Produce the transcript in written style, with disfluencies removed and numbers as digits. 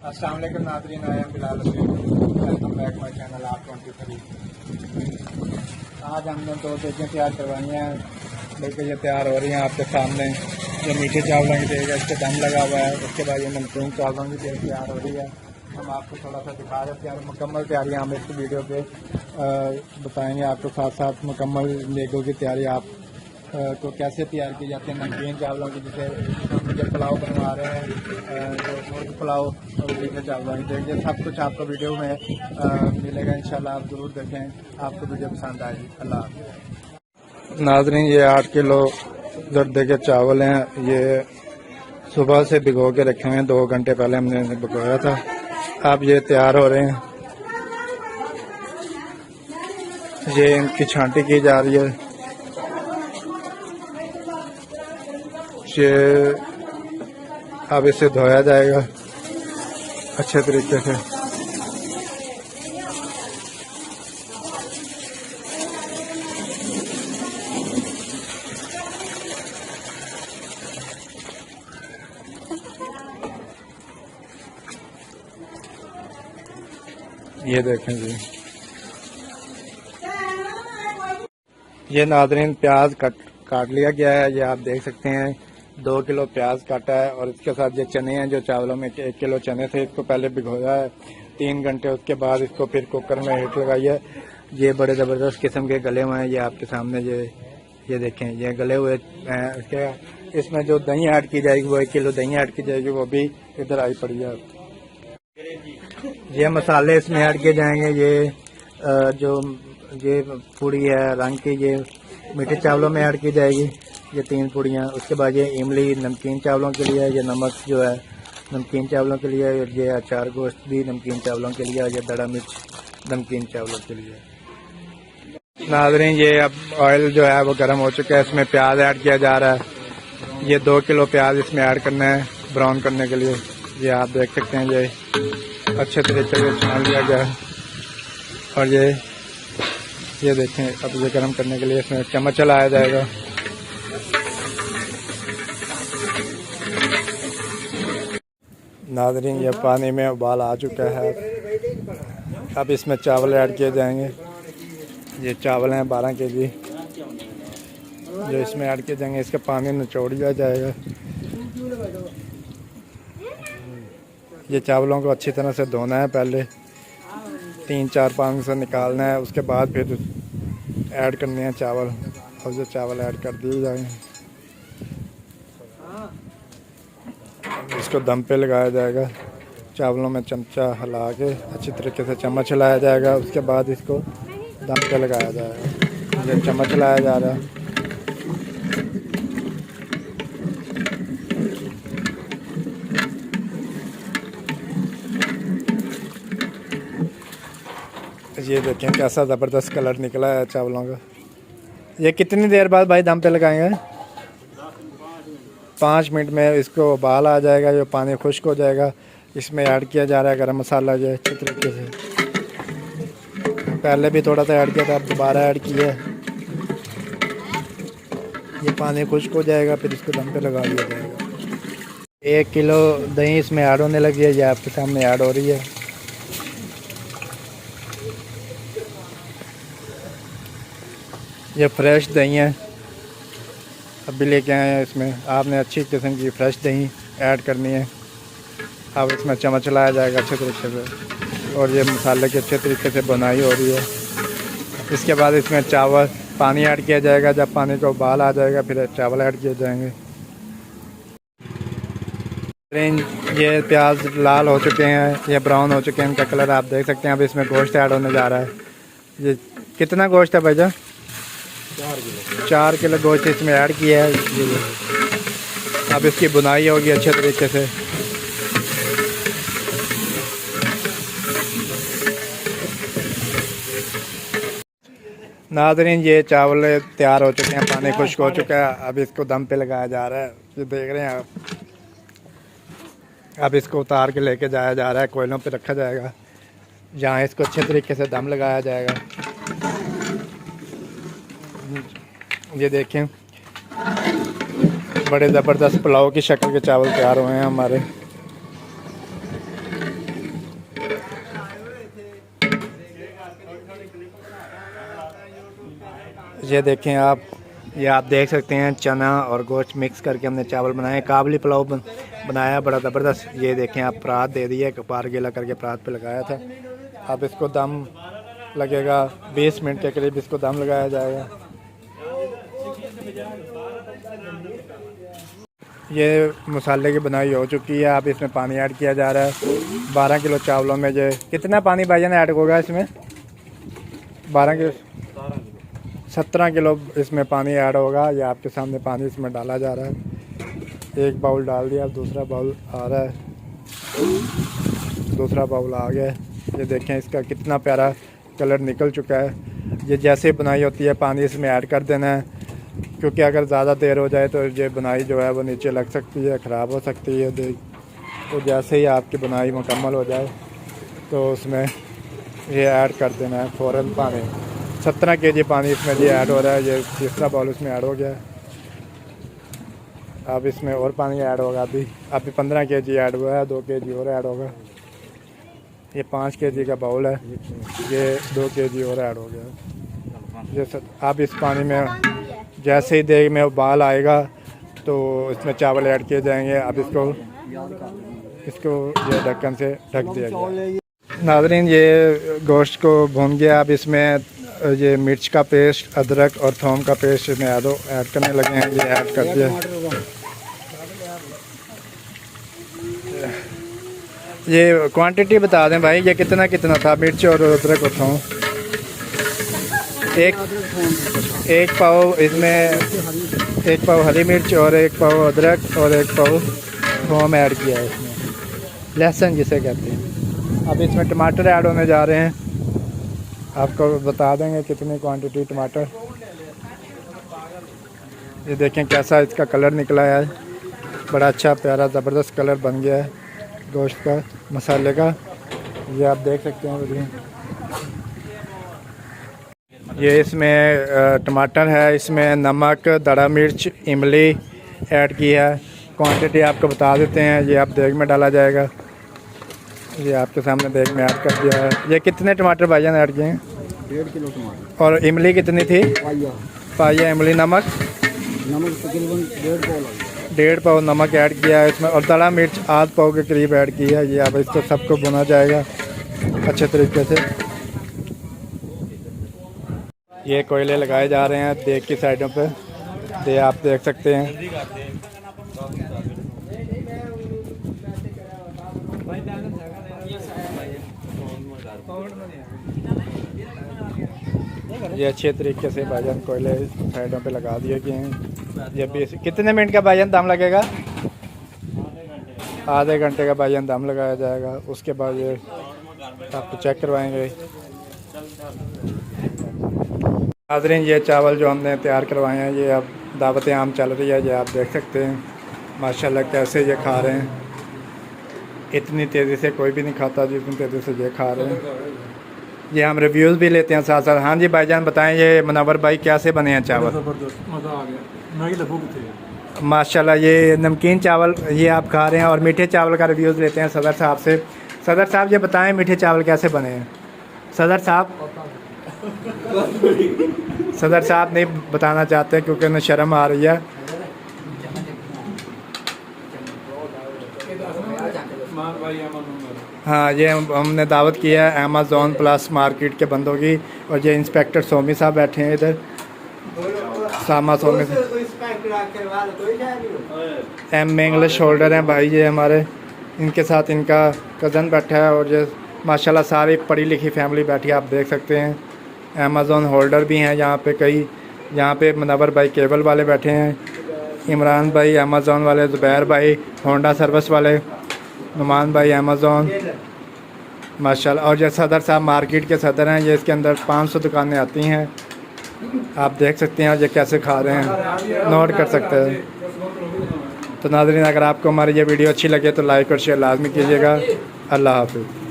अस्सलाम वालेकुम नाज़रीन, आए हैं Bilal welcome back my channel R23। आज हमने दो चीज़ें तैयार करवाई हैं, बल्कि ये तैयार हो रही हैं आपके सामने। ये मीठे चावलों की देगा, इस पर दम लगा हुआ है। उसके बाद ये नमकीन चावलों की देग तैयार हो रही है। हम आपको थोड़ा सा दिखा देते हैं, मुकम्मल तैयारी हम इस वीडियो पे बताएंगे आपको। साथ साथ मुकम्मल देगों की तैयारी आप को कैसे तैयार की जाती है। नमकीन चावलों की जिसे हम जो पुलाव बनवा रहे हैं, जो मुर्ग पुलाव और मीठे चावलों की देखिए, सब कुछ आपको वीडियो में मिलेगा इंशाल्लाह। आप ज़रूर देखें, आपको वीडियो पसंद आएगी। अल्लाह हाफ़िज़। नाज़रीन, ये 8 किलो जर्दे के चावल हैं। ये सुबह से भिगो के रखे हुए हैं, 2 घंटे पहले हमने इन्हें भिगोया था। अब ये तैयार हो रहे हैं। ये इनकी छांटी की जा रही है। ये अब इसे धोया जाएगा अच्छे तरीके से। ये देखें जी, ये नाज़रीन प्याज काट लिया गया है। ये आप देख सकते हैं, 2 किलो प्याज काटा है। और इसके साथ ये चने हैं, जो चावलों में 1 किलो चने थे, इसको पहले भिगोया है 3 घंटे। उसके बाद इसको फिर कुकर में हीट लगाई है। ये बड़े ज़बरदस्त किस्म के गले हुए हैं। ये आपके सामने ये देखें, ये गले हुए हैं। इसमें जो दही ऐड की जाएगी, वो 1 किलो दही ऐड की जाएगी, वो भी इधर आई पड़ी है। ये मसाले इसमें ऐड किए जाएंगे। ये पूड़ी है रंग की, ये मीठे चावलों में ऐड की जाएगी, ये 3 पूड़ियाँ। उसके बाद ये इमली नमकीन चावलों के लिए, ये नमक जो है नमकीन चावलों के लिए, ये अचार गोश्त भी नमकीन चावलों के लिए, ये दड़ा मिर्च नमकीन चावलों के लिए। नाज़रीन, ये अब ऑयल जो है वो गर्म हो चुका है, इसमें प्याज ऐड किया जा रहा है। ये 2 किलो प्याज इसमें ऐड करना है ब्राउन करने के लिए। ये आप देख सकते हैं, ये अच्छे तरीके से छान लिया गया है। और ये देखें, अब ये गर्म करने के लिए इसमें चम्मच चलाया जाएगा। नाज़रीन, ये पानी में उबाल आ चुका है। अब इसमें चावल ऐड किए जाएंगे। ये चावल हैं 12 केजी, जो इसमें ऐड किए जाएंगे। इसका पानी निचोड़ दिया जाएगा। ये चावलों को अच्छी तरह से धोना है, पहले 3-4 पानी से निकालना है। उसके बाद फिर ऐड करने हैं चावल। और जो चावल ऐड कर दिए जाएंगे, इसको दम पे लगाया जाएगा। चावलों में चमचा हिला के अच्छी तरीके से चम्मच हिलाया जाएगा। उसके बाद इसको दम पे लगाया जाएगा। ये चम्मच हिलाया जा रहा है। ये देखें कैसा ज़बरदस्त कलर निकला है चावलों का। ये कितनी देर बाद भाई दम पे लगाएंगे? 5 मिनट में इसको उबाल आ जाएगा, जो पानी खुश्क हो जाएगा। इसमें ऐड किया जा रहा है गरम मसाला, जो अच्छे तरीके से। पहले भी थोड़ा सा ऐड किया था, अब दोबारा ऐड किया है। ये पानी खुश्क हो जाएगा, फिर इसको दम पे लगा दिया जाएगा। 1 किलो दही इसमें ऐड होने लगी है, ये आपके सामने ऐड हो रही है। ये फ्रेश दही है, अभी लेके आए हैं। इसमें आपने अच्छी किस्म की फ्रेश दही ऐड करनी है। अब इसमें चम्मच लाया जाएगा अच्छे तरीके से। और ये मसाले की अच्छे तरीके से बनाई हो रही है। इसके बाद इसमें चावल पानी ऐड किया जाएगा। जब पानी का उबाल आ जाएगा, फिर चावल ऐड किए जाएंगे। ये प्याज लाल हो चुके हैं, ये ब्राउन हो चुके हैं, इनका कलर आप देख सकते हैं। अब इसमें गोश्त ऐड होने जा रहा है। ये कितना गोश्त है भाईजान? 4 किलो गोश्त इसमें ऐड किया है। अब इसकी बुनाई होगी अच्छे तरीके से। नाज़रीन, ये चावल तैयार हो चुके हैं, पानी खुश्क हो चुका है। अब इसको दम पे लगाया जा रहा है, ये देख रहे हैं आप। अब इसको उतार के लेके जाया जा रहा है, कोयलों पे रखा जाएगा, जहाँ इसको अच्छे तरीके से दम लगाया जाएगा। ये देखें, बड़े ज़बरदस्त पुलाव की शक्ल के चावल तैयार हुए हैं हमारे। ये देखें आप, ये आप देख सकते हैं चना और गोश्त मिक्स करके हमने चावल बनाए, काबली पुलाव बनाया बड़ा ज़बरदस्त। ये देखें आप, परात दे दी है, कपार गीला करके परात पे लगाया था। अब इसको दम लगेगा 20 मिनट के करीब, इसको दम लगाया जाएगा। ये मसाले की बनाई हो चुकी है। अब इसमें पानी ऐड किया जा रहा है। 12 किलो चावलों में ये कितना पानी भाईजान ऐड होगा इसमें? 12 किलो 17 किलो इसमें पानी ऐड होगा। ये आपके सामने पानी इसमें डाला जा रहा है। एक बाउल डाल दिया, दूसरा बाउल आ रहा है, दूसरा बाउल आ गया। ये देखें इसका कितना प्यारा कलर निकल चुका है। ये जैसे बनाई होती है पानी इसमें ऐड कर देना है, क्योंकि अगर ज़्यादा देर हो जाए तो ये बनाई जो है वो नीचे लग सकती है, ख़राब हो सकती है। तो जैसे ही आपकी बनाई मुकम्मल हो जाए तो उसमें ये ऐड कर देना है फ़ौरन पानी। 17 kg पानी इसमें ये ऐड हो रहा है। ये तीसरा बाउल इसमें ऐड हो गया। अब इसमें और पानी ऐड होगा। अभी 15 kg ऐड हुआ है, 2 kg और ऐड होगा। ये 5 kg का बाउल है, ये 2 kg और ऐड हो गया। जैसे अब इस पानी में जैसे ही देग में उबाल आएगा तो इसमें चावल ऐड किए जाएंगे। अब इसको ये ढक्कन से ढक दिया गया। नाज़रीन, ये गोश्त को भून गया। अब इसमें ये मिर्च का पेस्ट, अदरक और थूम का पेस्ट इसमें ऐड करने लगे हैं। ये ऐड कर दिया। ये क्वांटिटी बता दें भाई, ये कितना कितना था मिर्च और अदरक और थूम? एक पाव इसमें, एक पाव हरी मिर्च और एक पाव अदरक और एक पाव थूम ऐड किया है इसमें, लहसुन जिसे कहते हैं। अब इसमें टमाटर ऐड होने जा रहे हैं। आपको बता देंगे कितनी क्वांटिटी टमाटर। ये देखें कैसा इसका कलर निकला है, बड़ा अच्छा प्यारा ज़बरदस्त कलर बन गया है गोश्त का, मसाले का। ये आप देख सकते हैं। ये इसमें टमाटर है, इसमें नमक, दड़ा मिर्च, इमली ऐड की है। क्वांटिटी आपको बता देते हैं। ये आप देग में डाला जाएगा। ये आपके सामने देग में ऐड कर दिया है। ये कितने टमाटर भाईजान ऐड किए हैं? 1.5 किलो टमाटर। और इमली कितनी थी? पाया इमली। नमक तकरीबन 1.5 पाव नमक ऐड किया है इसमें। और दड़ा मिर्च आध पाव के करीब ऐड की है। ये अब इसको सबको भुना जाएगा अच्छे तरीके से। ये कोयले लगाए जा रहे हैं देग की साइडों पे, ये आप देख सकते हैं। ये अच्छे तरीके से भाईजान कोयले साइडों पे लगा दिए गए हैं। ये भी कितने मिनट का भाईजान दम लगेगा? आधे घंटे का भाईजान दम लगाया जाएगा। उसके बाद ये आपको चेक करवाएंगे। नाज़रीन, ये चावल जो हमने तैयार करवाए हैं, ये अब दावत आम चल रही है। ये आप देख सकते हैं माशाल्लाह कैसे ये खा रहे हैं। इतनी तेज़ी से कोई भी नहीं खाता जितनी तेज़ी से ये खा रहे हैं। ये हम रिव्यूज़ भी लेते हैं साथ साथ। हाँ जी भाईजान बताएं, ये मुनव्वर भाई कैसे बने हैं चावल? मज़ा आ गया। माशाल्लाह ये नमकीन चावल ये आप खा रहे हैं और मीठे चावल का रिव्यूज़ लेते हैं सदर साहब से। सदर साहब ये बताएं मीठे चावल कैसे बने हैं? सदर साहब सदर साहब नहीं बताना चाहते क्योंकि उन्हें शर्म आ रही है। हाँ, ये हमने दावत किया है अमेज़ॉन प्लस मार्केट के बंदों की। और ये इंस्पेक्टर सोमी साहब बैठे हैं इधर, सामा सोमी एम इंग्लिश होल्डर हैं भाई ये हमारे। इनके साथ इनका कज़न बैठा है और ये माशाल्लाह सारी पढ़ी लिखी फैमिली बैठी है। आप देख सकते हैं अमेज़ॉन होल्डर भी हैं यहाँ पे कई। यहाँ पे मुनव्वर भाई केबल वाले बैठे हैं, इमरान भाई अमेज़ॉन वाले, ज़ुबैर भाई होंडा सर्विस वाले, नुमान भाई अमेज़ॉन माशाल्लाह। और ये सदर साहब मार्केट के सदर हैं। ये इसके अंदर 500 दुकानें आती हैं। आप देख सकते हैं ये कैसे खा रहे हैं, नोट कर सकते हैं। तो नाज़रीन, अगर आपको हमारी ये वीडियो अच्छी लगे तो लाइक और शेयर लाजमी कीजिएगा। अल्लाह हाफ़िज़।